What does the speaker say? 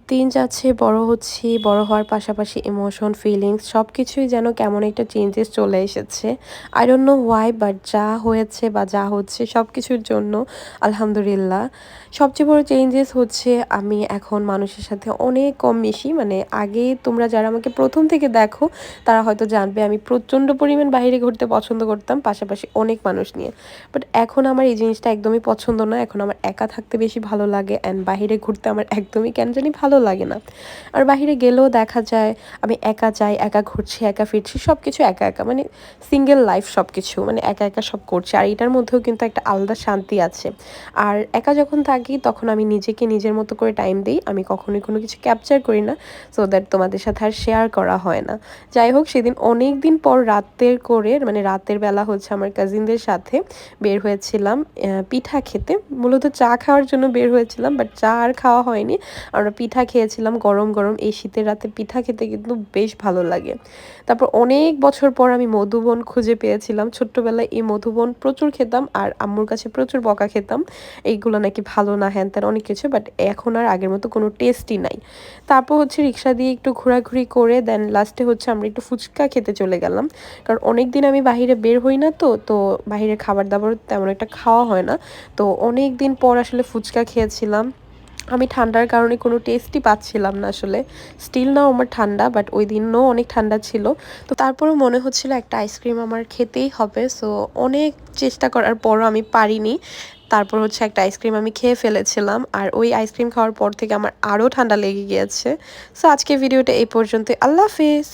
দিন যাচ্ছে, বড় হচ্ছি। বড় হওয়ার পাশাপাশি ইমোশন, ফিলিংস সবকিছুই যেন কেমন একটা চেঞ্জেস চলে এসেছে। I don't know why, but যা হয়েছে বা যা হচ্ছে সবকিছুর জন্য আলহামদুলিল্লাহ। সবচেয়ে বড় চেঞ্জেস হচ্ছে আমি এখন মানুষের সাথে অনেক কম মিশি। মানে আগে তোমরা যারা আমাকে ১ম থেকে দেখো তারা হয়তো জানবে আমি প্রচণ্ড পরিমাণ বাহিরে ঘুরতে পছন্দ করতাম, পাশাপাশি অনেক মানুষ নিয়ে। বাট এখন আমার এই জিনিসটা একদমই পছন্দ না। এখন আমার একা থাকতে বেশি ভালো লাগে অ্যান্ড বাহিরে ঘুরতে আমার একদমই কেন জানি ভালো লাগে না। আর বাহিরে গেলেও দেখা যায় আমি একা যাই, একা ঘুরছি, একা ফিরছি, সবকিছু একা, একা। মানে সিঙ্গেল লাইফ সবকিছু। মানে একা, একা সব করছি। আর এটার মধ্যেও কিন্তু একটা আলাদা শান্তি আছে। আর একা যখন থাকি তখন আমি নিজেকে নিজের মতো করে টাইম দেই। আমি কখনোই কোনো কিছু ক্যাপচার করি না। সো দ্যাট তোমাদের সাথে আর শেয়ার করা হয় না। যাই হোক সেদিন অনেকদিন পর রাতের করে মানে রাতের বেলা হচ্ছে আমার কাজিনদের সাথে বের হয়েছিলাম পিঠা খেতে। মূলত চা খাওয়ার জন্য বের হয়েছিলাম, বাট চা আর খাওয়া হয়নি। আমরা পিঠা খেয়েছিলাম গরম, গরম। এই শীতের রাতে পিঠা খেতে কিন্তু বেশ ভালো লাগে। তারপর অনেক বছর পর আমি মধুবন খুঁজে পেয়েছিলাম। ছোট্টবেলায় এই মধুবন প্রচুর খেতাম আর আম্মুর কাছে প্রচুর বকা খেতাম। এইগুলো নাকি ভালো না, হ্যান-ত্যান অনেক কিছু। বাট এখন আর আগের মতো কোনো টেস্টই নাই। তারপর হচ্ছে রিক্সা দিয়ে একটু ঘোরাঘুরি করে দেন লাস্টে হচ্ছে আমরা একটু ফুচকা খেতে চলে গেলাম। কারণ অনেকদিন আমি বাহিরে বের হই না, তো বাহিরের খাবার-দাবারও তেমন একটা খাওয়া হয় না। তো অনেকদিন পর আসলে ফুচকা খেয়েছিলাম। আমি ঠান্ডার কারণে কোনো টেস্টই পাচ্ছিলাম না আসলে। স্টিল নাও আমার ঠান্ডা, বাট ওইদিনও অনেক ঠান্ডা ছিল। তো তারপরেও মনে হচ্ছিল একটা আইসক্রিম আমার খেতেই হবে। সো অনেক চেষ্টা করার পরও আমি পারিনি। তারপর হচ্ছে একটা আইসক্রিম আমি খেয়ে ফেলেছিলাম। আর ওই আইসক্রিম খাওয়ার পর থেকে আমার আরও ঠান্ডা লেগে গিয়েছে। সো আজকের ভিডিওটা এই পর্যন্তই। আল্লাহ হাফেজ।